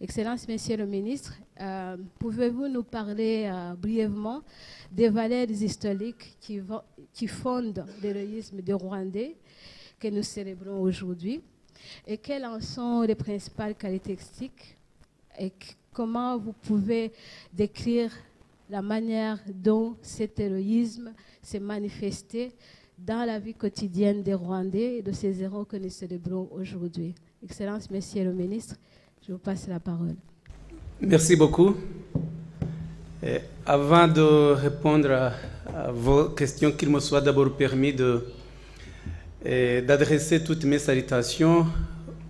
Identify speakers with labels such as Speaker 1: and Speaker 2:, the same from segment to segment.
Speaker 1: Excellence, Monsieur le ministre, pouvez-vous nous parler brièvement des valeurs historiques qui fondent l'héroïsme des Rwandais que nous célébrons aujourd'hui et quelles en sont les principales caractéristiques et comment vous pouvez décrire la manière dont cet héroïsme s'est manifesté dans la vie quotidienne des Rwandais et de ces héros que nous célébrons aujourd'hui. Excellence, Monsieur le ministre, je vous passe la parole.
Speaker 2: Merci beaucoup. Avant de répondre à vos questions, qu'il me soit d'abord permis d'adresser toutes mes salutations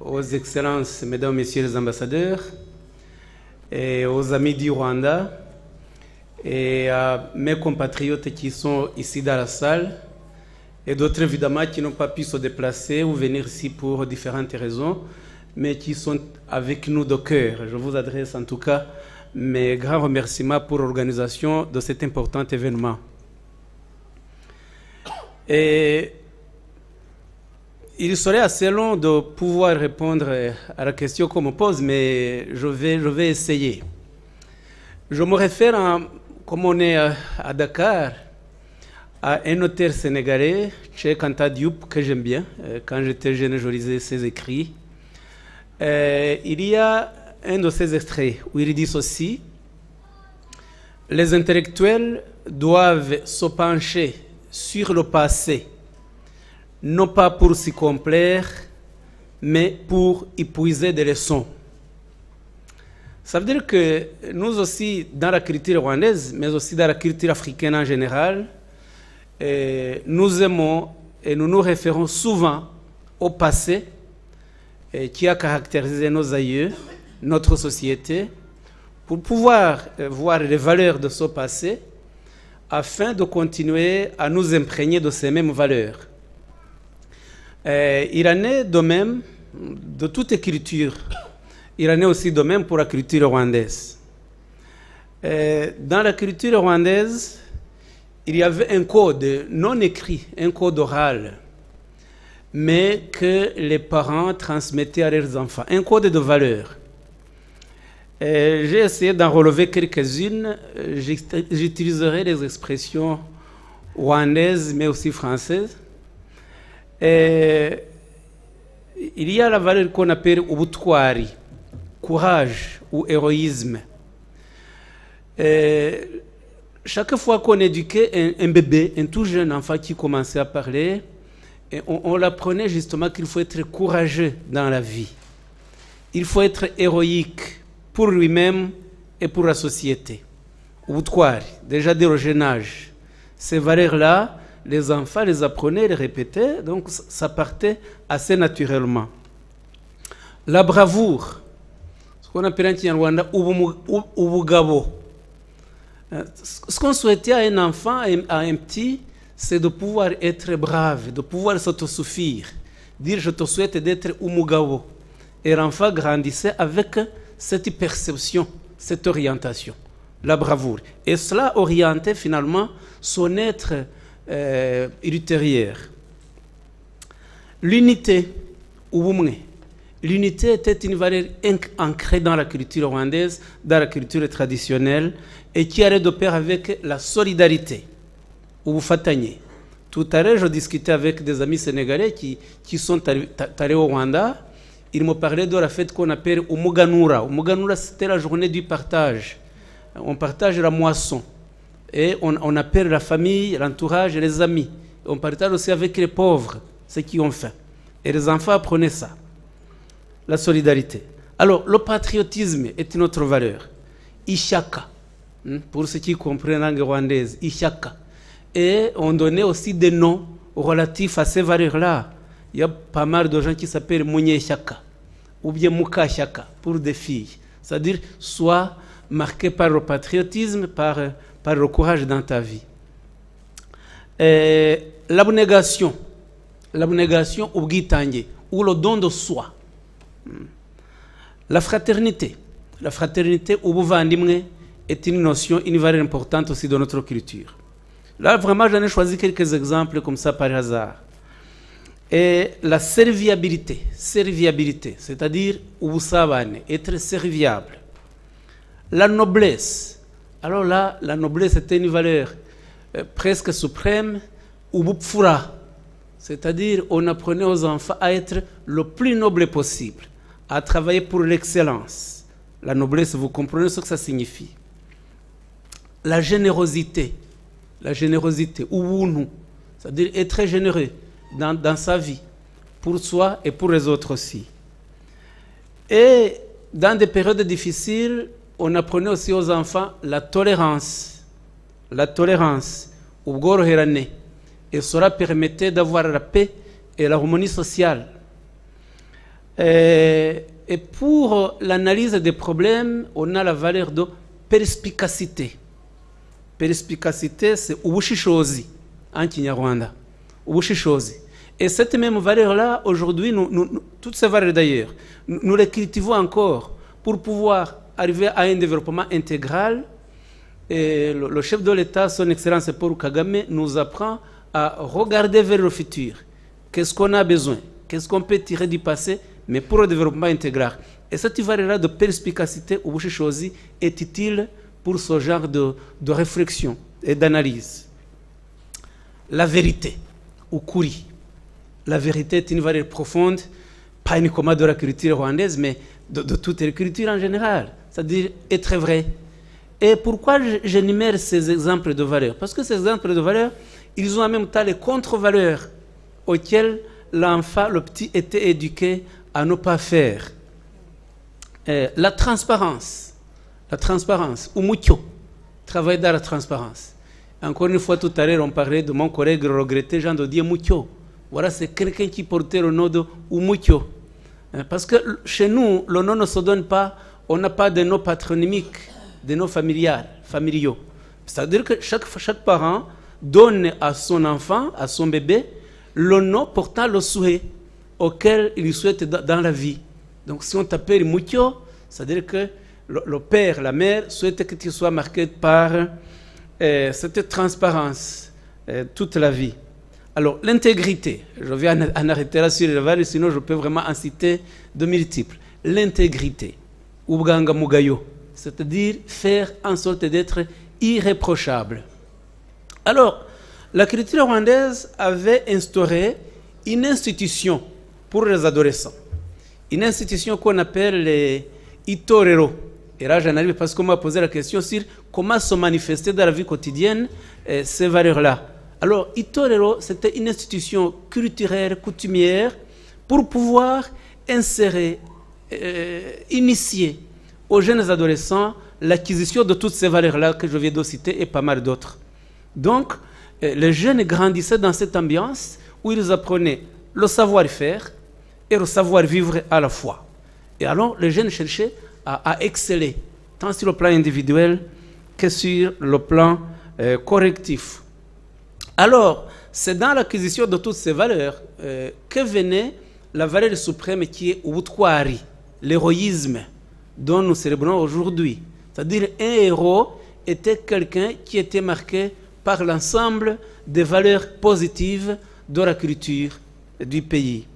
Speaker 2: aux excellences, mesdames, messieurs les ambassadeurs, et aux amis du Rwanda, et à mes compatriotes qui sont ici dans la salle, et d'autres évidemment qui n'ont pas pu se déplacer ou venir ici pour différentes raisons, mais qui sont avec nous de cœur. Je vous adresse en tout cas mes grands remerciements pour l'organisation de cet important événement. Et il serait assez long de pouvoir répondre à la question qu'on me pose, mais je vais essayer. Je me réfère, comme on est à Dakar, à un auteur sénégalais, Cheikh Anta Diop, que j'aime bien. Quand j'étais jeune, je lisais ses écrits. Il y a un de ces extraits où il dit ceci: les intellectuels doivent se pencher sur le passé, non pas pour s'y complaire, mais pour y puiser des leçons. Ça veut dire que nous aussi, dans la culture rwandaise, mais aussi dans la culture africaine en général, nous aimons et nous nous référons souvent au passé qui a caractérisé nos aïeux, notre société, pour pouvoir voir les valeurs de ce passé afin de continuer à nous imprégner de ces mêmes valeurs. Il en est de même de toute culture. Il en est aussi de même pour la culture rwandaise. Dans la culture rwandaise, il y avait un code non écrit, un code oral, mais que les parents transmettaient à leurs enfants, un code de valeurs. J'ai essayé d'en relever quelques-unes. J'utiliserai les expressions rwandaises, mais aussi françaises. Il y a la valeur qu'on appelle ubutwari, courage ou héroïsme. Chaque fois qu'on éduquait un bébé, un tout jeune enfant qui commençait à parler, on l'apprenait justement qu'il faut être courageux dans la vie. Il faut être héroïque pour lui-même et pour la société. Ubutwari, déjà dès le jeune âge. Ces valeurs-là, les enfants les apprenaient, les répétaient, donc ça partait assez naturellement. La bravoure, ce qu'on appelle en Kinyarwanda ubugabo. Ce qu'on souhaitait à un enfant, à un petit, c'est de pouvoir être brave, de pouvoir s'autosuffire. Dire je te souhaite d'être umugabo. Et l'enfant grandissait avec cette perception, cette orientation, la bravoure. Et cela orientait finalement son être ultérieur. L'unité, ubumwe. L'unité était une valeur ancrée dans la culture rwandaise, dans la culture traditionnelle, et qui allait de pair avec la solidarité, ubufatanye. Tout à l'heure, je discutais avec des amis sénégalais qui sont allés au Rwanda. Ils me parlaient de la fête qu'on appelle Umuganura. Umuganura, c'était la journée du partage. On partage la moisson. Et on appelle la famille, l'entourage et les amis. Et on partage aussi avec les pauvres, ceux qui ont faim. Et les enfants apprenaient ça. La solidarité. Alors, le patriotisme est une autre valeur. Ishaka. Pour ceux qui comprennent la langue rwandaise. Ishaka. Et on donnait aussi des noms relatifs à ces valeurs-là. Il y a pas mal de gens qui s'appellent Munyeshaka ou bien Mukashaka pour des filles. C'est-à-dire, soit marqué par le patriotisme, par le courage dans ta vie. L'abnégation ou guitangé, ou le don de soi. La fraternité ou bouvandimwe est une notion, une valeur importante aussi de notre culture. Là, vraiment, j'en ai choisi quelques exemples comme ça par hasard. et la serviabilité, c'est-à-dire être serviable. La noblesse, alors là, la noblesse était une valeur presque suprême, c'est-à-dire on apprenait aux enfants à être le plus noble possible, à travailler pour l'excellence. La noblesse, vous comprenez ce que ça signifie. La générosité, c'est-à-dire être très généreux dans sa vie, pour soi et pour les autres aussi. Et dans des périodes difficiles, on apprenait aussi aux enfants la tolérance, et cela permettait d'avoir la paix et l'harmonie sociale. Et pour l'analyse des problèmes, on a la valeur de perspicacité. Perspicacité, c'est ubushishozi en Kinyarwanda. Ubushishozi. Et cette même valeur-là, aujourd'hui, toutes ces valeurs d'ailleurs, nous les cultivons encore pour pouvoir arriver à un développement intégral. Et le chef de l'État, son Excellence Paul Kagame, nous apprend à regarder vers le futur. Qu'est-ce qu'on a besoin? Qu'est-ce qu'on peut tirer du passé, mais pour le développement intégral? Et cette valeur-là de perspicacité ou ubushishozi est utile pour ce genre de réflexion et d'analyse. La vérité, ou kuri. La vérité est une valeur profonde, pas uniquement de la culture rwandaise, mais de toute la culture en général. C'est-à-dire être vrai. Et pourquoi j'énumère ces exemples de valeurs? Parce que ces exemples de valeurs, ils ont en même temps les contre-valeurs auxquelles l'enfant, le petit, était éduqué à ne pas faire. La transparence, ou mucho, travailler dans la transparence. Encore une fois, tout à l'heure, on parlait de mon collègue regretté Jean de Dieu Mucho. Voilà, c'est quelqu'un qui portait le nom de Umucho. Parce que chez nous, le nom ne se donne pas, on n'a pas de nom patronymique, de noms familiaux. C'est-à-dire que chaque parent donne à son enfant, à son bébé, le nom portant le souhait auquel il souhaite dans la vie. Donc si on t'appelle Mucho, c'est-à-dire que le père, la mère souhaite que tu sois marqué par cette transparence toute la vie. Alors, l'intégrité, je vais en arrêter là sur les valeurs, sinon je peux vraiment en citer de multiples. L'intégrité, Ubganga Mugayo, c'est-à-dire faire en sorte d'être irréprochable. Alors, la culture rwandaise avait instauré une institution pour les adolescents. Une institution qu'on appelle les Itorero. Et là, j'en arrive parce qu'on m'a posé la question sur comment se manifester dans la vie quotidienne ces valeurs-là. Alors, Itorero, c'était une institution culturelle, coutumière, pour pouvoir insérer, initier aux jeunes adolescents l'acquisition de toutes ces valeurs-là que je viens de citer et pas mal d'autres. Donc, les jeunes grandissaient dans cette ambiance où ils apprenaient le savoir-faire et le savoir-vivre à la fois. Et alors, les jeunes cherchaient à exceller, tant sur le plan individuel que sur le plan correctif. Alors, c'est dans l'acquisition de toutes ces valeurs que venait la valeur suprême qui est Ubutwari, l'héroïsme dont nous célébrons aujourd'hui. C'est-à-dire un héros était quelqu'un qui était marqué par l'ensemble des valeurs positives de la culture du pays.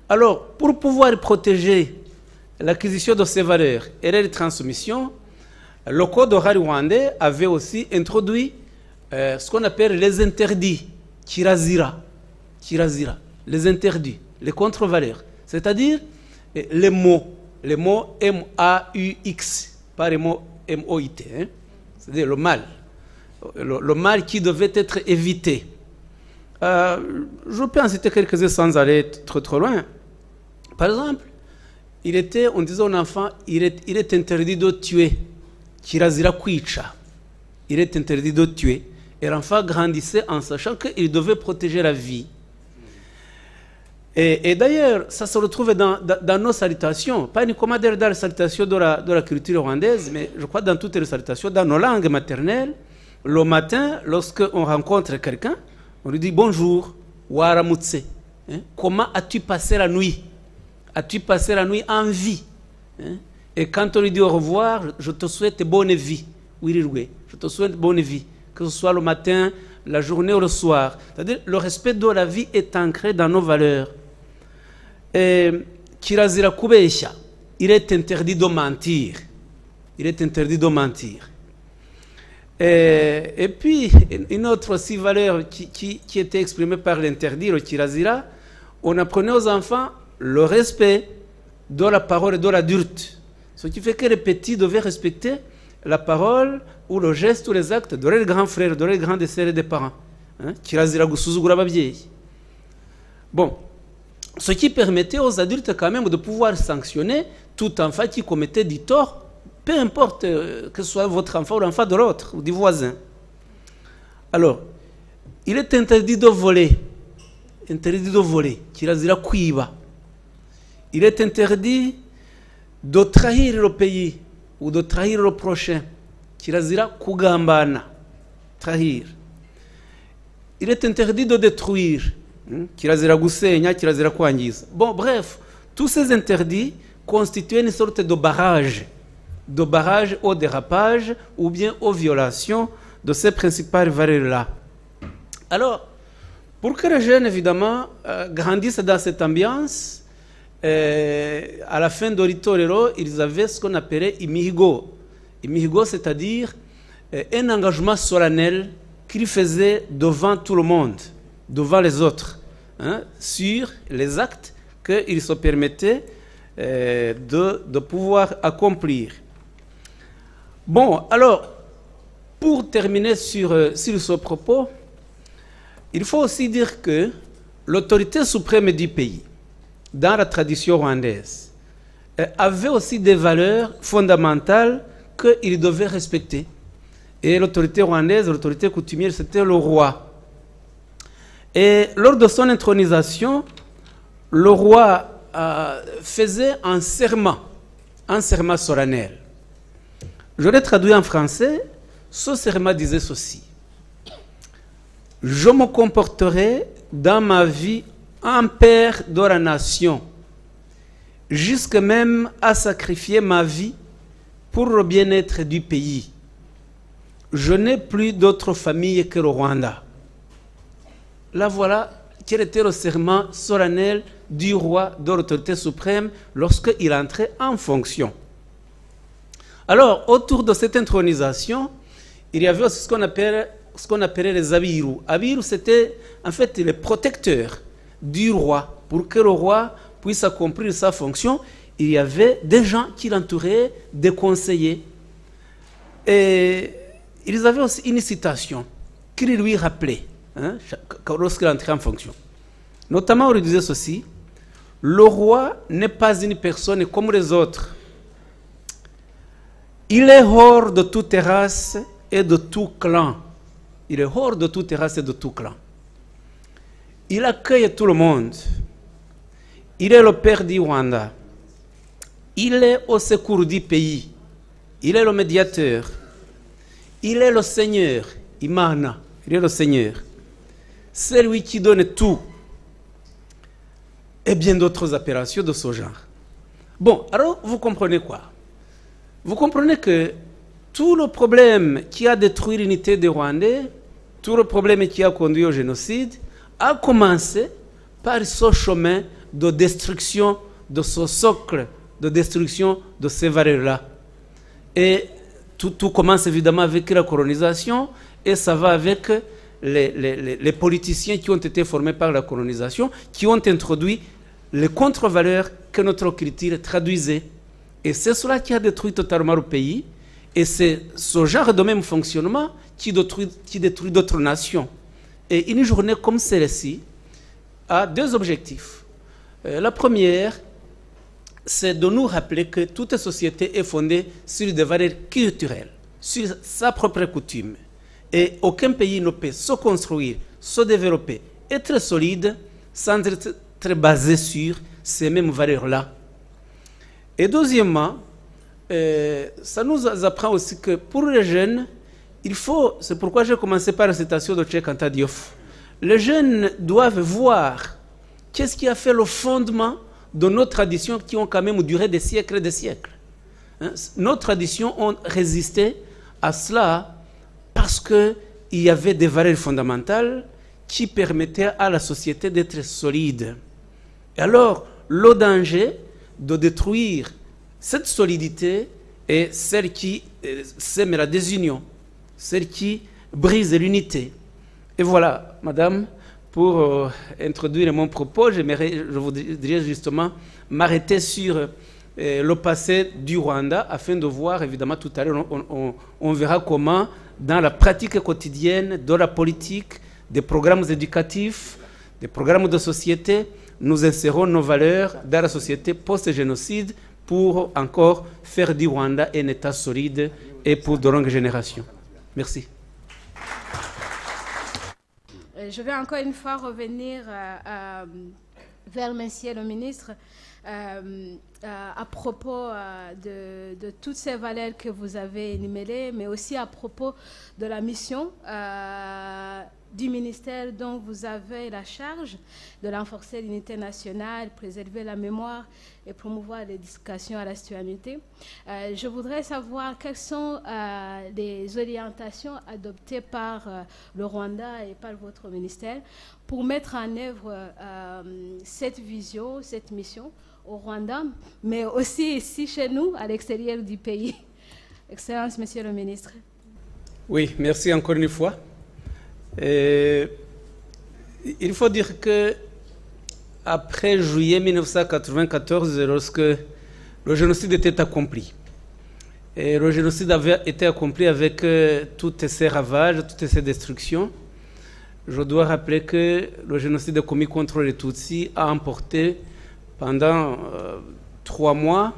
Speaker 2: Alors, pour pouvoir protéger l'acquisition de ces valeurs et leur transmission, le Code oral rwandais avait aussi introduit ce qu'on appelle les interdits, kirazira, les interdits, les contre-valeurs, c'est-à-dire les mots M-A-U-X, pas les mots M-O-I-T, hein? C'est-à-dire le mal qui devait être évité. Je peux en citer quelques-uns sans aller trop loin. Par exemple, on disait aux enfants, il est interdit de tuer, kirazira kwica, il est interdit de tuer. Et l'enfant grandissait en sachant qu'il devait protéger la vie. Et d'ailleurs, ça se retrouve dans nos salutations, pas uniquement dans les salutations de la culture rwandaise, mais je crois dans toutes les salutations, dans nos langues maternelles. Le matin, lorsqu'on rencontre quelqu'un, on lui dit bonjour, waramutse. Hein? Comment as-tu passé la nuit? As-tu passé la nuit en vie? Hein? Et quand on lui dit au revoir, je te souhaite bonne vie. Oui, je te souhaite bonne vie. Que ce soit le matin, la journée ou le soir. C'est-à-dire le respect de la vie est ancré dans nos valeurs. Kirazira kubeshya. Il est interdit de mentir. Il est interdit de mentir. Et puis, une autre aussi valeur qui était exprimée par l'interdit, le kirazira, on apprenait aux enfants le respect de la parole et de l'adulte. Ce qui fait que les petits devaient respecter la parole ou le geste ou les actes de leurs grands frères, de leurs grandes sœurs et des parents. Kirazira gusuzugura ababyeyi. Bon, ce qui permettait aux adultes quand même de pouvoir sanctionner tout enfant qui commettait du tort, peu importe que ce soit votre enfant ou l'enfant de l'autre ou du voisin. Alors, il est interdit de voler. Interdit de voler. Kirazira kwiba. Il est interdit de trahir le pays ou de trahir le prochain. Kirazira kugambana. Trahir. Il est interdit de détruire. Kirazira gusenya, kirazira kwangiza. Bon, bref, tous ces interdits constituaient une sorte de barrage au dérapage ou bien aux violations de ces principales valeurs-là. Alors, pour que les jeunes, évidemment, grandissent dans cette ambiance, à la fin d'Oritorero, ils avaient ce qu'on appelait imihigo. Imihigo, c'est-à-dire un engagement solennel qu'ils faisaient devant tout le monde, devant les autres, sur les actes qu'ils se permettaient de pouvoir accomplir. Bon, alors, pour terminer sur ce propos, il faut aussi dire que l'autorité suprême du pays, dans la tradition rwandaise, avait aussi des valeurs fondamentales qu'il devait respecter. Et l'autorité rwandaise, l'autorité coutumière, c'était le roi. Et lors de son intronisation, le roi faisait un serment solennel. Je l'ai traduit en français. Ce serment disait ceci: je me comporterai dans ma vie en père de la nation, jusque même à sacrifier ma vie pour le bien-être du pays. Je n'ai plus d'autre famille que le Rwanda. Là voilà quel était le serment solennel du roi de l'autorité suprême lorsqu'il entrait en fonction. Alors, autour de cette intronisation, il y avait aussi ce qu'on appelait les abiru. Abiru, c'était en fait les protecteurs du roi. Pour que le roi puisse accomplir sa fonction, il y avait des gens qui l'entouraient, des conseillers. Et ils avaient aussi une citation qu'il lui rappelait lorsqu'il entrait en fonction. Notamment, on lui disait ceci: le roi n'est pas une personne comme les autres. Il est hors de toute race et de tout clan. Il est hors de toute race et de tout clan. Il accueille tout le monde. Il est le père du Rwanda. Il est au secours du pays. Il est le médiateur. Il est le Seigneur. Imana. Il est le Seigneur. C'est lui qui donne tout. Et bien d'autres appellations de ce genre. Bon, alors vous comprenez quoi? Vous comprenez que tout le problème qui a détruit l'unité des Rwandais, tout le problème qui a conduit au génocide, a commencé par ce chemin de destruction de ce socle, de destruction de ces valeurs-là. Et tout commence évidemment avec la colonisation, et ça va avec les politiciens qui ont été formés par la colonisation, qui ont introduit les contre-valeurs que notre culture traduisait. Et c'est cela qui a détruit totalement le pays. Et c'est ce genre de même fonctionnement qui détruit d'autres nations. Et une journée comme celle-ci a deux objectifs. La première, c'est de nous rappeler que toute société est fondée sur des valeurs culturelles, sur sa propre coutume. Et aucun pays ne peut se construire, se développer, être solide sans être basé sur ces mêmes valeurs-là. Et deuxièmement, ça nous apprend aussi que pour les jeunes, c'est pourquoi j'ai commencé par la citation de Cheikh Anta Diop. Les jeunes doivent voir qu'est-ce qui a fait le fondement de nos traditions qui ont quand même duré des siècles et des siècles. Nos traditions ont résisté à cela parce que il y avait des valeurs fondamentales qui permettaient à la société d'être solide. Et alors, le danger de détruire cette solidité est celle qui sème la désunion, celle qui brise l'unité. Et voilà, madame, pour introduire mon propos, je voudrais justement m'arrêter sur le passé du Rwanda, afin de voir, évidemment, tout à l'heure, on verra comment, dans la pratique quotidienne de la politique, des programmes éducatifs, des programmes de société, nous insérons nos valeurs dans la société post-génocide pour encore faire du Rwanda un État solide et pour de longues générations. Merci.
Speaker 1: Je vais encore une fois revenir vers Monsieur le ministre à propos de toutes ces valeurs que vous avez énumérées, mais aussi à propos de la mission du ministère dont vous avez la charge de renforcer l'unité nationale, préserver la mémoire et promouvoir l'éducation à la citoyenneté. Je voudrais savoir quelles sont les orientations adoptées par le Rwanda et par votre ministère pour mettre en œuvre cette vision, cette mission au Rwanda, mais aussi ici chez nous, à l'extérieur du pays. Excellence, Monsieur le ministre.
Speaker 2: Oui, merci encore une fois. Il faut dire que après juillet 1994, lorsque le génocide était accompli, et le génocide avait été accompli avec toutes ces ravages, toutes ces destructions, je dois rappeler que le génocide commis contre les Tutsis a emporté pendant 3 mois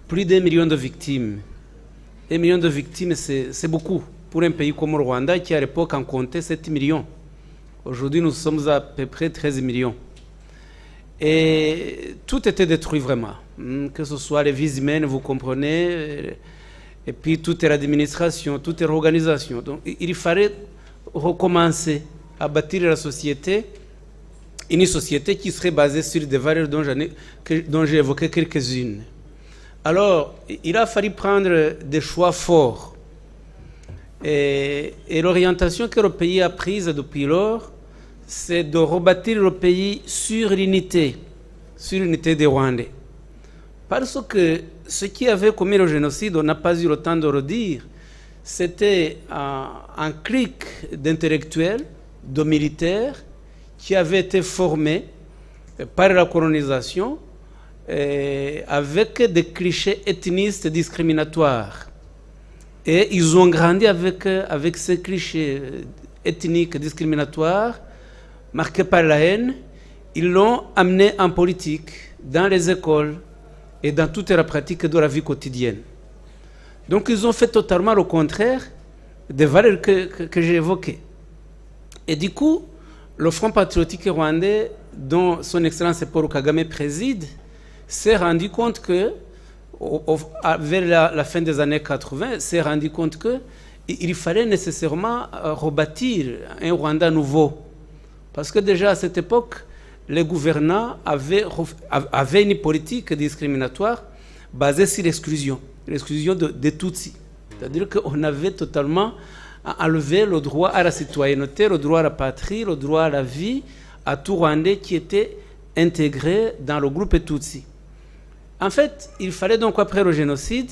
Speaker 2: plus d'1 million de victimes. 1 million de victimes, c'est beaucoup pour un pays comme le Rwanda qui à l'époque en comptait 7 millions. Aujourd'hui, nous sommes à peu près 13 millions. Et tout était détruit vraiment, que ce soit les vies humaines, vous comprenez, et puis toute l'administration, toute l'organisation. Donc il fallait recommencer à bâtir la société, une société qui serait basée sur des valeurs dont j'ai évoqué quelques-unes. Alors, il a fallu prendre des choix forts. Et l'orientation que le pays a prise depuis lors, c'est de rebâtir le pays sur l'unité des Rwandais. Parce que ce qui avait commis le génocide, on n'a pas eu le temps de le dire, c'était un clique d'intellectuels, de militaires, qui avaient été formés par la colonisation avec des clichés ethnistes discriminatoires. Et ils ont grandi avec ces clichés ethniques discriminatoires, marqués par la haine. Ils l'ont amené en politique, dans les écoles et dans toute la pratique de la vie quotidienne. Donc ils ont fait totalement le contraire des valeurs que j'ai évoquées. Et du coup, le Front patriotique rwandais, dont son Excellence Paul Kagame préside, s'est rendu compte que, vers la fin des années 80, s'est rendu compte qu'il fallait nécessairement rebâtir un Rwanda nouveau. Parce que déjà à cette époque, les gouvernants avaient une politique discriminatoire basée sur l'exclusion des Tutsis. C'est-à-dire qu'on avait totalement enlevé le droit à la citoyenneté, le droit à la patrie, le droit à la vie, à tout Rwandais qui était intégré dans le groupe Tutsi. En fait, il fallait donc, après le génocide,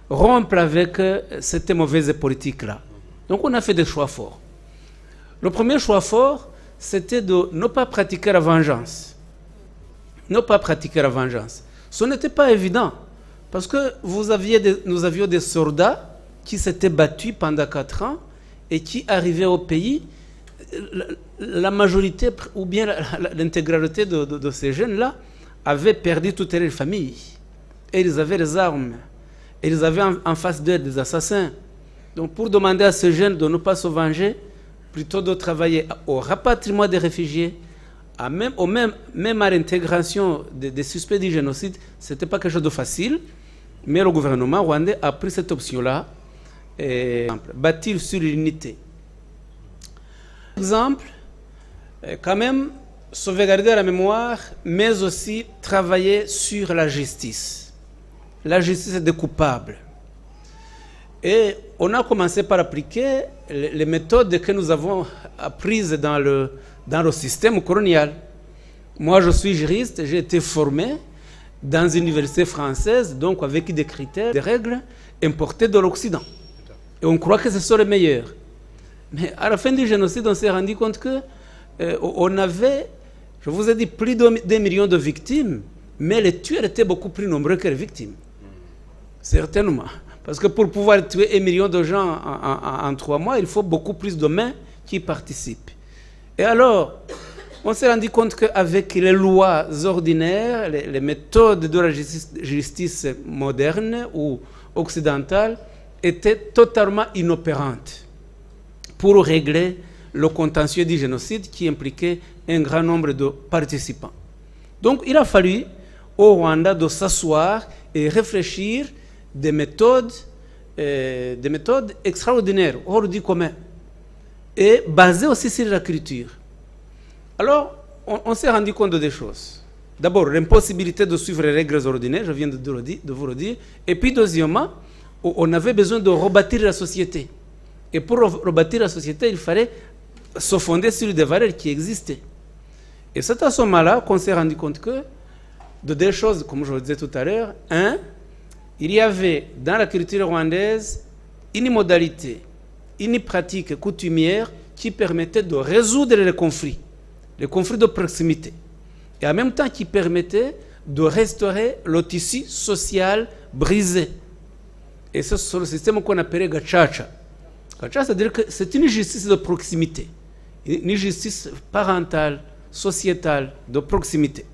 Speaker 2: rompre avec cette mauvaise politique-là. Donc on a fait des choix forts. Le premier choix fort, c'était de ne pas pratiquer la vengeance. Ne pas pratiquer la vengeance. Ce n'était pas évident, parce que nous avions des soldats qui s'étaient battus pendant 4 ans et qui arrivaient au pays. La majorité, ou bien l'intégralité de ces jeunes-là, avaient perdu toutes leurs familles. Et ils avaient les armes. Et ils avaient en face d'eux des assassins. Donc pour demander à ces jeunes de ne pas se venger, plutôt de travailler au rapatriement des réfugiés, même à l'intégration des suspects du génocide, ce n'était pas quelque chose de facile. Mais le gouvernement rwandais a pris cette option-là, bâtir sur l'unité. Exemple, quand même, sauvegarder la mémoire, mais aussi travailler sur la justice des coupables. Et on a commencé par appliquer les méthodes que nous avons apprises dans le système colonial. Moi, je suis juriste, j'ai été formé dans une université française, donc avec des critères, des règles importées de l'Occident. Et on croit que ce sont les meilleurs. Mais à la fin du génocide, on s'est rendu compte que on avait, je vous ai dit, plus d'1 million de victimes, mais les tueurs étaient beaucoup plus nombreux que les victimes. Certainement. Parce que pour pouvoir tuer 1 million de gens en 3 mois, il faut beaucoup plus de mains qui participent. Et alors, on s'est rendu compte qu'avec les lois ordinaires, les méthodes de la justice moderne ou occidentale étaient totalement inopérantes pour régler le contentieux du génocide qui impliquait un grand nombre de participants. Donc il a fallu au Rwanda de s'asseoir et réfléchir des méthodes extraordinaires, hors du commun, et basées aussi sur la culture. Alors, on s'est rendu compte de deux choses. D'abord, l'impossibilité de suivre les règles ordinaires, je viens de vous le dire. Et puis, deuxièmement, on avait besoin de rebâtir la société. Et pour rebâtir la société, il fallait se fonder sur des valeurs qui existaient. Et c'est à ce moment-là qu'on s'est rendu compte que de deux choses, comme je le disais tout à l'heure. Un, il y avait dans la culture rwandaise une modalité, une pratique coutumière qui permettait de résoudre les conflits de proximité, et en même temps qui permettait de restaurer le tissu social brisé. Et c'est le système qu'on appelait gacaca. Gacaca, c'est-à-dire que c'est une justice de proximité, une justice parentale, sociétale, de proximité,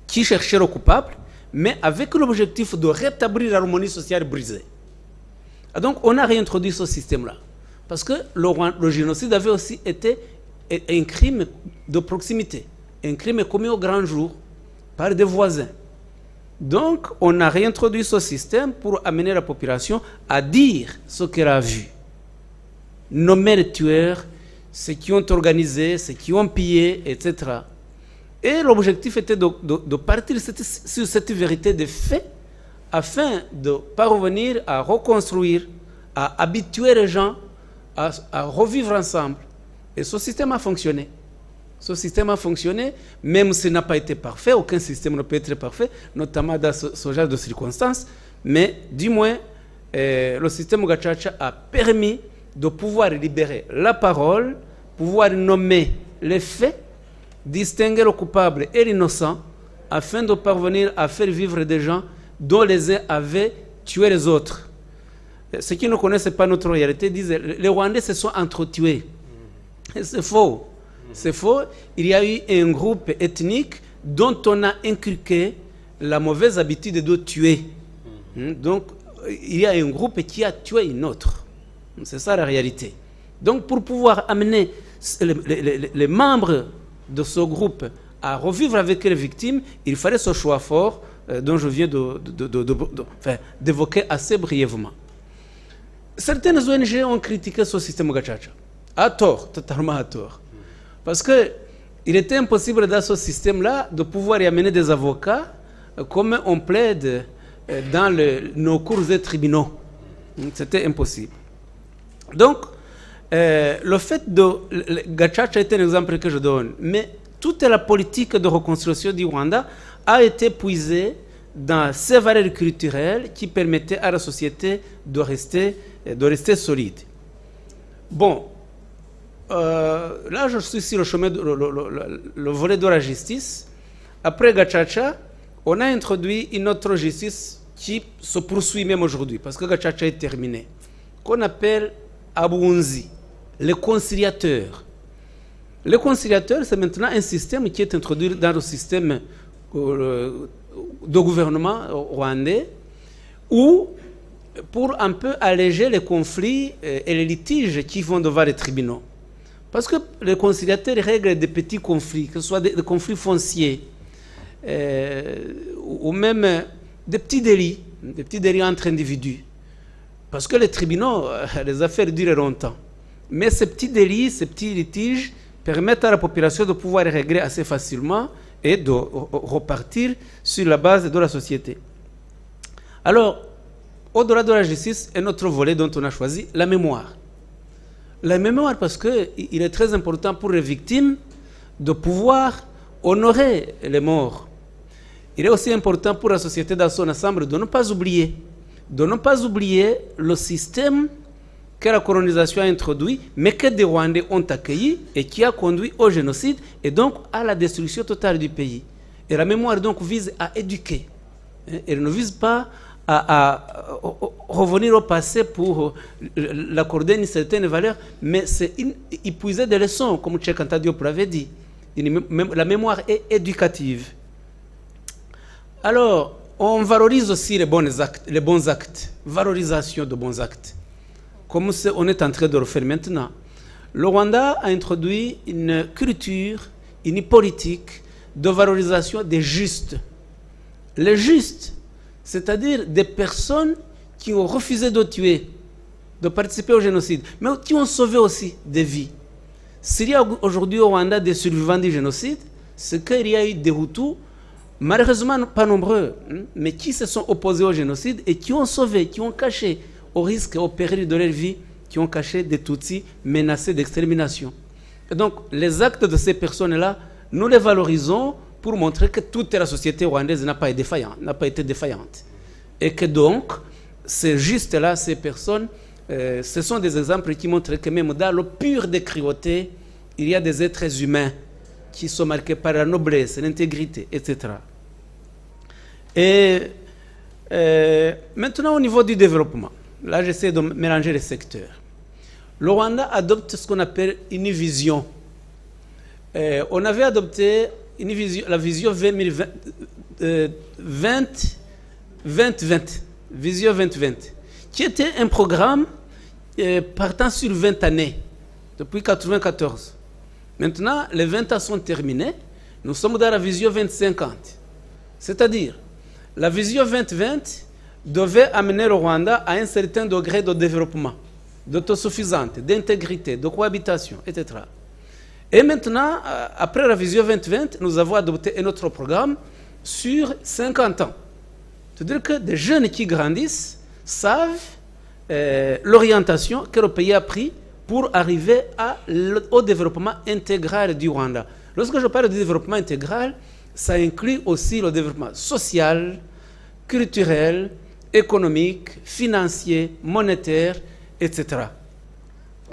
Speaker 2: qui cherchait le coupable, mais avec l'objectif de rétablir l'harmonie sociale brisée. Et donc, on a réintroduit ce système-là. Parce que le génocide avait aussi été un crime de proximité, un crime commis au grand jour par des voisins. Donc, on a réintroduit ce système pour amener la population à dire ce qu'elle a vu. Nommer les tueurs, ceux qui ont organisé, ceux qui ont pillé, etc. Et l'objectif était de partir sur cette vérité des faits afin de parvenir à reconstruire, à habituer les gens à revivre ensemble. Et ce système a fonctionné. Ce système a fonctionné, même s'il n'a pas été parfait. Aucun système ne peut être parfait, notamment dans ce genre de circonstances. Mais du moins, le système Gacaca a permis de pouvoir libérer la parole, pouvoir nommer les faits, distinguer le coupable et l'innocent, afin de parvenir à faire vivre des gens dont les uns avaient tué les autres. Ceux qui ne connaissent pas notre réalité disent que les Rwandais se sont entretués. C'est faux. C'est faux. Il y a eu un groupe ethnique dont on a inculqué la mauvaise habitude de tuer. Donc, il y a un groupe qui a tué un autre. C'est ça la réalité. Donc, pour pouvoir amener les membres de ce groupe à revivre avec les victimes, il fallait ce choix fort dont je viens d'évoquer assez brièvement. Certaines ONG ont critiqué ce système Gacaca. À tort, totalement à tort. Parce qu'il était impossible dans ce système-là de pouvoir y amener des avocats comme on plaide dans nos cours et tribunaux. C'était impossible. Donc, le fait de... Gacaca est un exemple que je donne, mais toute la politique de reconstruction du Rwanda a été puisée dans ces valeurs culturelles qui permettaient à la société de rester solide. Bon, là je suis sur le chemin, le volet de la justice. Après Gacaca, on a introduit une autre justice qui se poursuit même aujourd'hui, parce que Gacaca est terminé, qu'on appelle Abunzi, les conciliateurs. Les conciliateurs, c'est maintenant un système qui est introduit dans le système de gouvernement rwandais, où, pour un peu alléger les conflits et les litiges qui vont devant les tribunaux. Parce que les conciliateurs règlent des petits conflits, que ce soit des conflits fonciers, ou même des petits délits entre individus. Parce que les tribunaux, les affaires durent longtemps. Mais ces petits délits, ces petits litiges permettent à la population de pouvoir les régler assez facilement et de repartir sur la base de la société. Alors, au-delà de la justice, un autre volet dont on a choisi, la mémoire. La mémoire parce qu'il est très important pour les victimes de pouvoir honorer les morts. Il est aussi important pour la société dans son ensemble de ne pas oublier le système que la colonisation a introduit, mais que des Rwandais ont accueilli et qui a conduit au génocide et donc à la destruction totale du pays. Et la mémoire donc vise à éduquer. Elle ne vise pas à revenir au passé pour l'accorder une certaine valeur, mais c'est y puiser des leçons, comme Cheikh Anta Diop l'avait dit. La mémoire est éducative. Alors, on valorise aussi les bons actes, valorisation de bons actes, comme on est en train de le faire maintenant. Le Rwanda a introduit une culture, une politique de valorisation des justes. Les justes, c'est-à-dire des personnes qui ont refusé de tuer, de participer au génocide, mais qui ont sauvé aussi des vies. S'il y a aujourd'hui au Rwanda des survivants du génocide, c'est qu'il y a eu des Hutus, malheureusement pas nombreux, mais qui se sont opposés au génocide et qui ont sauvé, qui ont caché au risque et au péril de leur vie, qui ont caché des Tutsis menacés d'extermination. Et donc, les actes de ces personnes-là, nous les valorisons pour montrer que toute la société rwandaise n'a pas été défaillante. Et que donc, ces justes-là, ces personnes, ce sont des exemples qui montrent que même dans le pur des cruautés, il y a des êtres humains qui sont marqués par la noblesse, l'intégrité, etc. Et maintenant, au niveau du développement, là j'essaie de mélanger les secteurs. Le Rwanda adopte ce qu'on appelle une vision. On avait adopté la vision 2020, vision 2020, qui était un programme partant sur 20 années, depuis 1994. Maintenant, les 20 ans sont terminés, nous sommes dans la vision 2050. C'est-à-dire, la vision 2020 devait amener le Rwanda à un certain degré de développement, d'autosuffisance, d'intégrité, de cohabitation, etc. Et maintenant, après la vision 2020, nous avons adopté un autre programme sur 50 ans. C'est-à-dire que des jeunes qui grandissent savent l'orientation que le pays a pris pour arriver au développement intégral du Rwanda. Lorsque je parle de développement intégral, ça inclut aussi le développement social, culturel, économique, financier, monétaire, etc.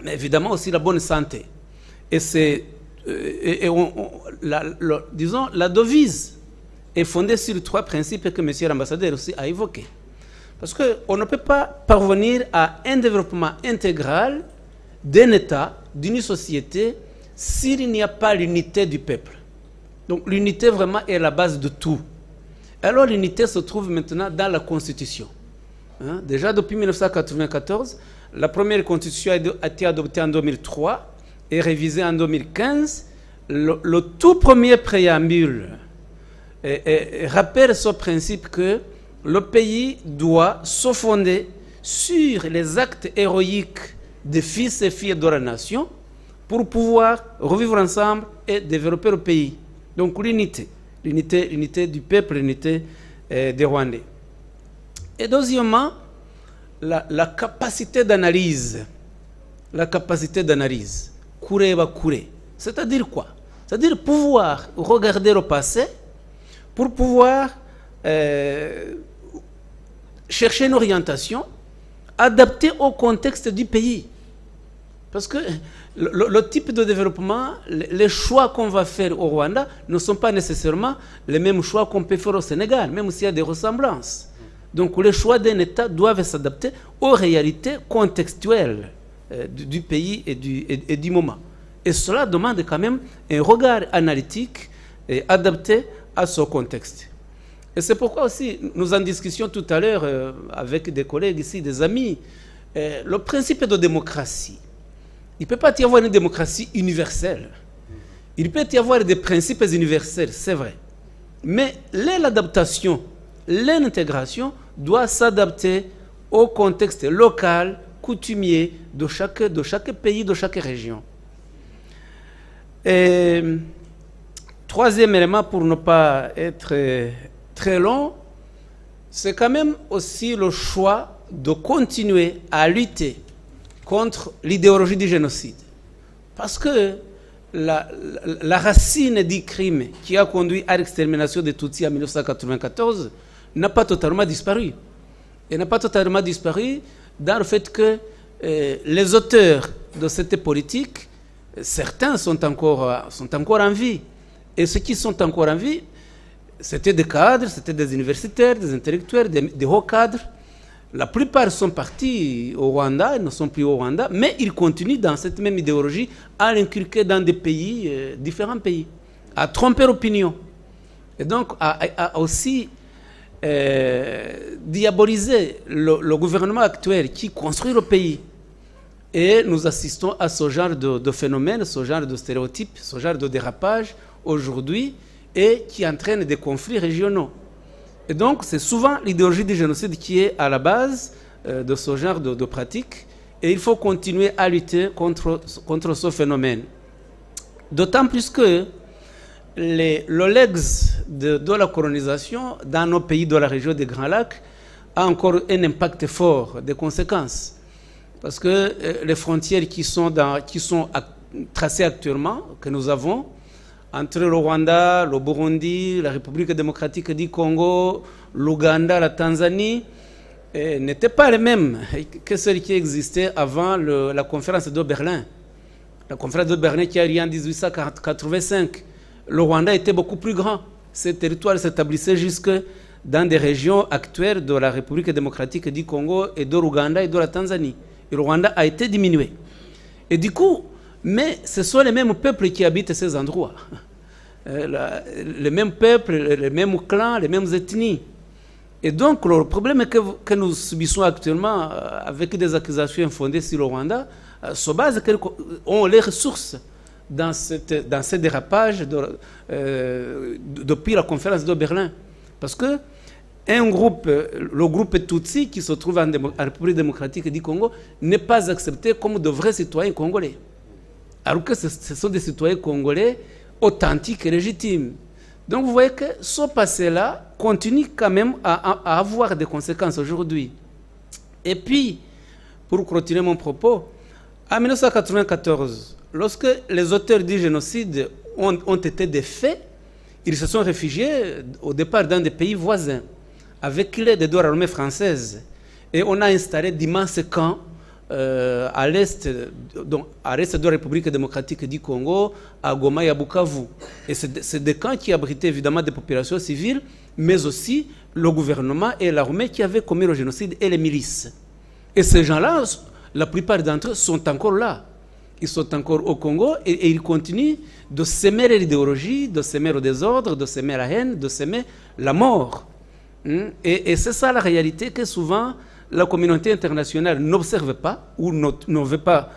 Speaker 2: Mais évidemment aussi la bonne santé. Et disons, la devise est fondée sur 3 principes que M. l'ambassadeur aussi a évoqués. Parce qu'on ne peut pas parvenir à un développement intégral d'un État, d'une société, s'il n'y a pas l'unité du peuple. Donc l'unité vraiment est la base de tout. Alors l'unité se trouve maintenant dans la Constitution. Déjà depuis 1994, la première Constitution a été adoptée en 2003 et révisée en 2015. Le tout premier préambule rappelle ce principe que le pays doit se fonder sur les actes héroïques des fils et filles de la nation pour pouvoir revivre ensemble et développer le pays. Donc l'unité du peuple, l'unité des Rwandais. Et deuxièmement, la capacité d'analyse. La capacité d'analyse. C'est-à-dire quoi? C'est-à-dire pouvoir regarder le passé pour pouvoir chercher une orientation adaptée au contexte du pays. Parce que le type de développement, les choix qu'on va faire au Rwanda ne sont pas nécessairement les mêmes choix qu'on peut faire au Sénégal, même s'il y a des ressemblances. Donc les choix d'un État doivent s'adapter aux réalités contextuelles du pays et du moment. Et cela demande quand même un regard analytique et adapté à ce contexte. Et c'est pourquoi aussi, nous en discussions tout à l'heure avec des collègues ici, des amis, le principe de démocratie. Il ne peut pas y avoir une démocratie universelle. Il peut y avoir des principes universels, c'est vrai. Mais l'adaptation, l'intégration doit s'adapter au contexte local, coutumier de chaque pays, de chaque région. Et troisième élément, pour ne pas être très long, c'est quand même aussi le choix de continuer à lutter contre l'idéologie du génocide. Parce que la racine du crime qui a conduit à l'extermination des Tutsis en 1994 n'a pas totalement disparu. Et n'a pas totalement disparu dans le fait que les auteurs de cette politique, certains sont encore en vie. Et ceux qui sont encore en vie, c'était des cadres, c'était des universitaires, des intellectuels, des hauts cadres. La plupart sont partis au Rwanda, ils ne sont plus au Rwanda, mais ils continuent dans cette même idéologie à l'inculquer dans des pays, différents pays, à tromper l'opinion. Et donc à aussi diaboliser le gouvernement actuel qui construit le pays. Et nous assistons à ce genre de phénomène, ce genre de stéréotypes, ce genre de dérapage aujourd'hui et qui entraîne des conflits régionaux. Et donc, c'est souvent l'idéologie du génocide qui est à la base de ce genre de pratiques. Et il faut continuer à lutter contre ce phénomène. D'autant plus que le legs de la colonisation dans nos pays de la région des Grands Lacs a encore un impact fort, des conséquences. Parce que les frontières qui sont tracées actuellement, que nous avons, entre le Rwanda, le Burundi, la République démocratique du Congo, l'Ouganda, la Tanzanie, n'étaient pas les mêmes que celles qui existaient avant la conférence de Berlin. La conférence de Berlin qui a eu lieu en 1885. Le Rwanda était beaucoup plus grand. Ces territoires s'établissaient jusque dans des régions actuelles de la République démocratique du Congo et de l'Ouganda et de la Tanzanie. Et le Rwanda a été diminué. Et du coup, mais ce sont les mêmes peuples qui habitent ces endroits. Les mêmes peuples, les mêmes clans, les mêmes ethnies. Et donc, le problème que nous subissons actuellement avec des accusations infondées sur le Rwanda se base ont les ressources dans ce dérapage depuis la conférence de Berlin. Parce que le groupe Tutsi qui se trouve en République démocratique du Congo n'est pas accepté comme de vrais citoyens congolais. Alors que ce sont des citoyens congolais authentiques et légitimes. Donc vous voyez que ce passé-là continue quand même à avoir des conséquences aujourd'hui. Et puis, pour continuer mon propos, en 1994, lorsque les auteurs du génocide ont été défaits, ils se sont réfugiés au départ dans des pays voisins, avec l'aide de l'armée française. Et on a installé d'immenses camps à l'est de la République démocratique du Congo, à Goma et à Bukavu. Et c'est des camps qui abritaient évidemment des populations civiles, mais aussi le gouvernement et l'armée qui avaient commis le génocide et les milices. Et ces gens-là, la plupart d'entre eux sont encore là. Ils sont encore au Congo et ils continuent de s'aimer l'idéologie, de s'aimer le désordre, de s'aimer la haine, de s'aimer la mort. Et c'est ça la réalité que souvent la communauté internationale n'observe pas ou ne veut pas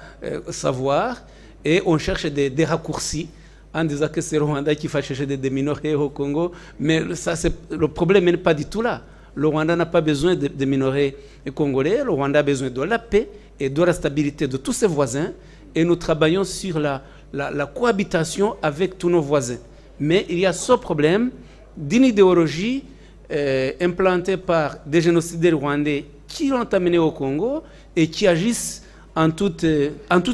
Speaker 2: savoir, et on cherche des raccourcis en disant que c'est le Rwanda qui va chercher des minorités au Congo, mais le problème n'est pas du tout là. Le Rwanda n'a pas besoin de minorités congolais, le Rwanda a besoin de la paix et de la stabilité de tous ses voisins, et nous travaillons sur la cohabitation avec tous nos voisins. Mais il y a ce problème d'une idéologie implantée par des génocidaires rwandais qui l'ont amené au Congo et qui agissent en toute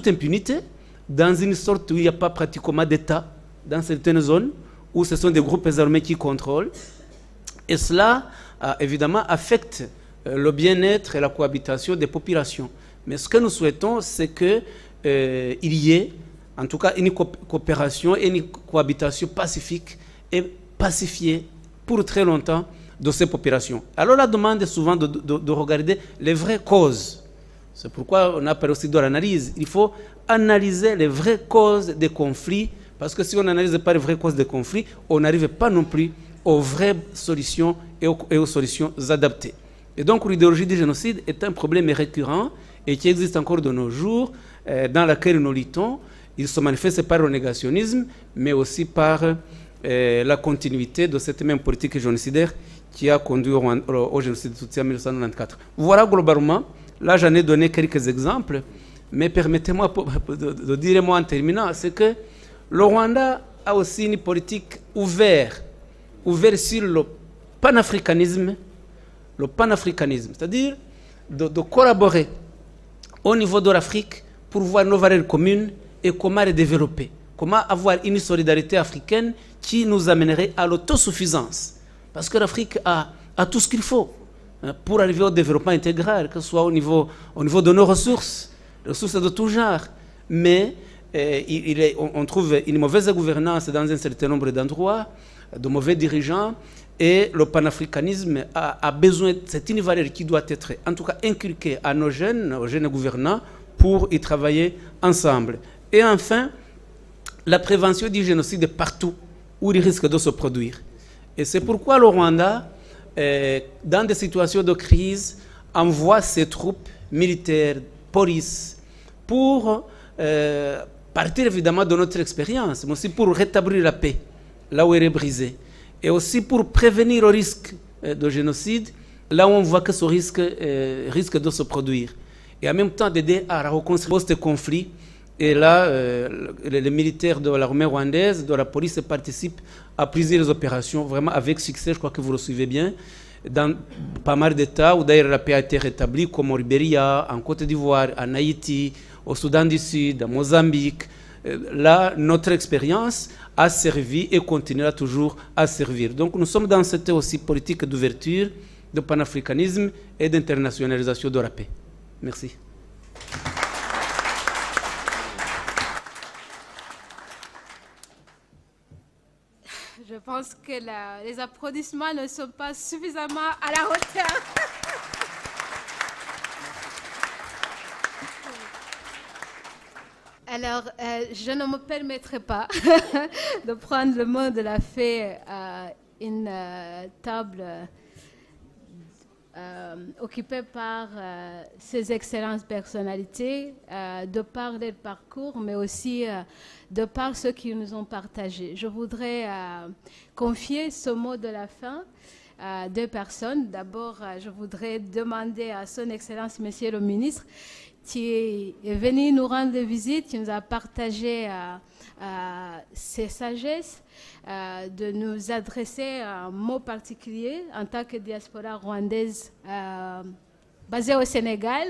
Speaker 2: impunité dans une sorte où il n'y a pas pratiquement d'État dans certaines zones où ce sont des groupes armés qui contrôlent. Et cela, évidemment, affecte le bien-être et la cohabitation des populations. Mais ce que nous souhaitons, c'est qu'il y ait, en tout cas, une coopération et une cohabitation pacifique et pacifiée pour très longtemps de ces populations. Alors la demande est souvent de regarder les vraies causes. C'est pourquoi on appelle aussi de l'analyse. Il faut analyser les vraies causes des conflits, parce que si on n'analyse pas les vraies causes des conflits, on n'arrive pas non plus aux vraies solutions et aux solutions adaptées. Et donc l'idéologie du génocide est un problème récurrent et qui existe encore de nos jours, dans laquelle nous luttons. Il se manifeste par le négationnisme, mais aussi par la continuité de cette même politique génocidaire qui a conduit au génocide de Tutsi en 1994. Voilà globalement, là j'en ai donné quelques exemples, mais permettez-moi de dire moi en terminant, c'est que le Rwanda a aussi une politique ouverte sur le panafricanisme, c'est-à-dire de collaborer au niveau de l'Afrique pour voir nos valeurs communes et comment les développer. Comment avoir une solidarité africaine qui nous amènerait à l'autosuffisance. Parce que l'Afrique a tout ce qu'il faut pour arriver au développement intégral, que ce soit au niveau de nos ressources de tout genre. Mais on trouve une mauvaise gouvernance dans un certain nombre d'endroits, de mauvais dirigeants, et le panafricanisme a besoin, c'est une valeur qui doit être en tout cas inculquée à nos jeunes, aux jeunes gouvernants, pour y travailler ensemble. Et enfin, la prévention du génocide partout où il risque de se produire. Et c'est pourquoi le Rwanda, dans des situations de crise, envoie ses troupes militaires, police, pour partir évidemment de notre expérience, mais aussi pour rétablir la paix, là où elle est brisée. Et aussi pour prévenir le risque de génocide, là où on voit que ce risque risque de se produire. Et en même temps d'aider à reconstruire post-conflit. Et là, les militaires de l'armée rwandaise, de la police participent à plusieurs opérations, vraiment avec succès, je crois que vous le suivez bien, dans pas mal d'États où d'ailleurs la paix a été rétablie, comme au Libéria, en Côte d'Ivoire, en Haïti, au Soudan du Sud, à Mozambique. Là, notre expérience a servi et continuera toujours à servir. Donc nous sommes dans cette aussi politique d'ouverture, de panafricanisme et d'internationalisation de la paix. Merci.
Speaker 1: Je pense que les applaudissements ne sont pas suffisamment à la hauteur. Alors, je ne me permettrai pas de prendre le mot de la fée à une table occupée par ces excellentes personnalités, de par leur parcours, mais aussi de par ceux qui nous ont partagé. Je voudrais confier ce mot de la fin à deux personnes. D'abord, je voudrais demander à son Excellence, Monsieur le Ministre, qui est venu nous rendre visite, qui nous a partagé ses sagesses, de nous adresser un mot particulier en tant que diaspora rwandaise basée au Sénégal.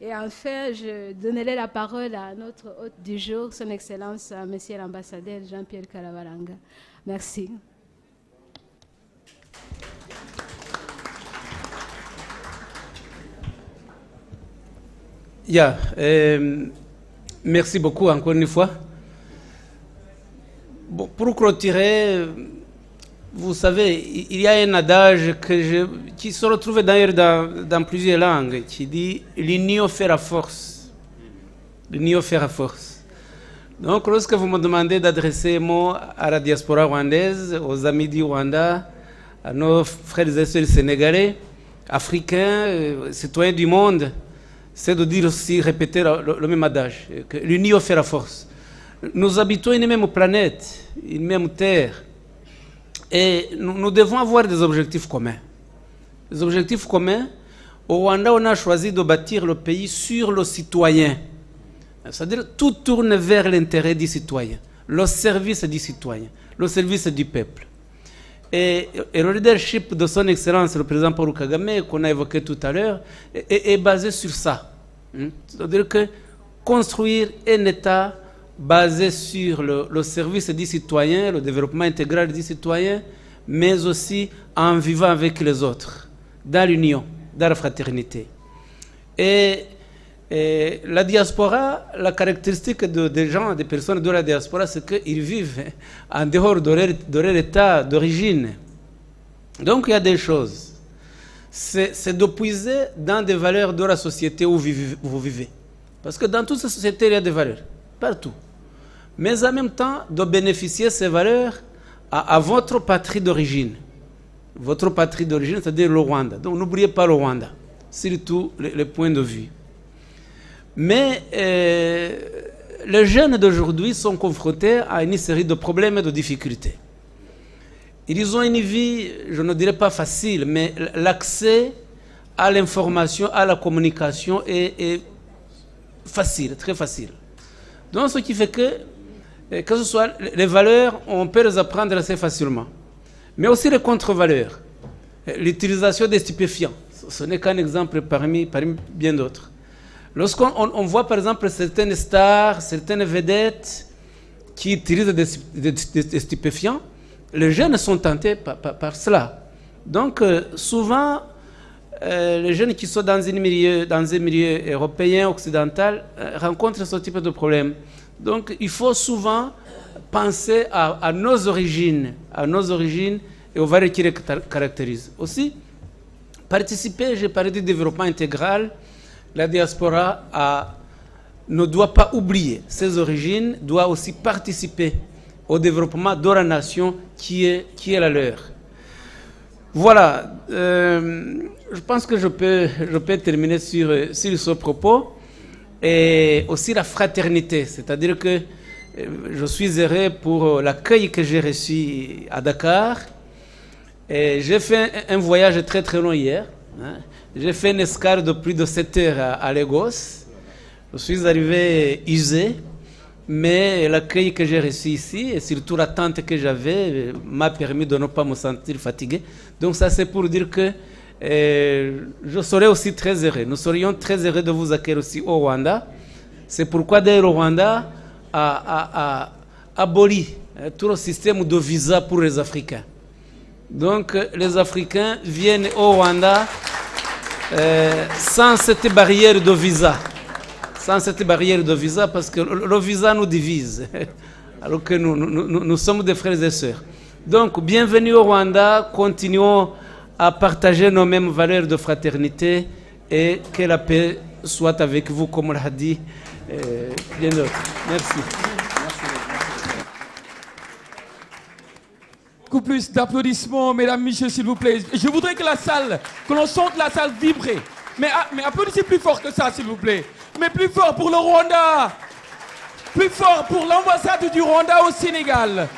Speaker 1: Et enfin, je donnerai la parole à notre hôte du jour, son Excellence, Monsieur l'ambassadeur Jean-Pierre Karabaranga. Merci.
Speaker 2: Merci beaucoup encore une fois. Bon, pour clôturer, vous savez, il y a un adage qui se retrouve d'ailleurs dans plusieurs langues, qui dit « l'union fait la force ». L'union fait la force. Donc, lorsque vous me demandez d'adresser un mot à la diaspora rwandaise, aux amis du Rwanda, à nos frères et sœurs sénégalais, africains, citoyens du monde, c'est de dire aussi, répéter le même adage, que l'union fait la force. Nous habitons une même planète, une même terre, et nous devons avoir des objectifs communs. Des objectifs communs, au Rwanda, on a choisi de bâtir le pays sur le citoyen. C'est-à-dire tout tourne vers l'intérêt du citoyen, le service du citoyen, le service du peuple. Et le leadership de son Excellence, le président Paul Kagame, qu'on a évoqué tout à l'heure, est basé sur ça. C'est-à-dire que construire un État basé sur le service du citoyen, le développement intégral du citoyen, mais aussi en vivant avec les autres, dans l'union, dans la fraternité. Et la diaspora, la caractéristique des gens, des personnes de la diaspora, c'est qu'ils vivent en dehors de leur état d'origine. Donc il y a des choses. C'est de puiser dans des valeurs de la société où vous vivez. Parce que dans toute cette société, il y a des valeurs, partout. Mais en même temps, de bénéficier de ces valeurs à votre patrie d'origine. Votre patrie d'origine, c'est-à-dire le Rwanda. Donc n'oubliez pas le Rwanda, surtout les points de vue. Mais les jeunes d'aujourd'hui sont confrontés à une série de problèmes et de difficultés. Ils ont une vie, je ne dirais pas facile, mais l'accès à l'information, à la communication est facile, très facile. Donc ce qui fait que ce soit les valeurs, on peut les apprendre assez facilement. Mais aussi les contre-valeurs, l'utilisation des stupéfiants. ce n'est qu'un exemple parmi bien d'autres. Lorsqu'on voit par exemple certaines stars, certaines vedettes qui utilisent des stupéfiants, les jeunes sont tentés par cela. Donc souvent, les jeunes qui sont dans un milieu européen, occidental, rencontrent ce type de problème. Donc il faut souvent penser à nos origines et aux valeurs qui les caractérisent. Aussi, participer, j'ai parlé du développement intégral, la diaspora ne doit pas oublier ses origines, doit aussi participer au développement de la nation qui est la leur. Voilà, je pense que je peux terminer sur ce propos. Et aussi la fraternité, c'est-à-dire que je suis heureux pour l'accueil que j'ai reçu à Dakar. J'ai fait un voyage très très long hier. J'ai fait une escale de plus de 7 heures à Lagos. Je suis arrivé usé, mais l'accueil que j'ai reçu ici, et surtout l'attente que j'avais, m'a permis de ne pas me sentir fatigué. Donc ça c'est pour dire que je serais aussi très heureux. Nous serions très heureux de vous accueillir aussi au Rwanda. C'est pourquoi d'ailleurs le Rwanda a aboli tout le système de visa pour les Africains. Donc les Africains viennent au Rwanda sans cette barrière de visa. Sans cette barrière de visa, parce que le visa nous divise, alors que nous sommes des frères et sœurs. Donc bienvenue au Rwanda, continuons à partager nos mêmes valeurs de fraternité et que la paix soit avec vous, comme on l'a dit bien d'autres. Merci.
Speaker 3: Beaucoup plus d'applaudissements, mesdames, messieurs, s'il vous plaît. Je voudrais que l'on sente la salle vibrer. Mais applaudissez plus fort que ça, s'il vous plaît. Mais plus fort pour le Rwanda. Plus fort pour l'ambassade du Rwanda au Sénégal.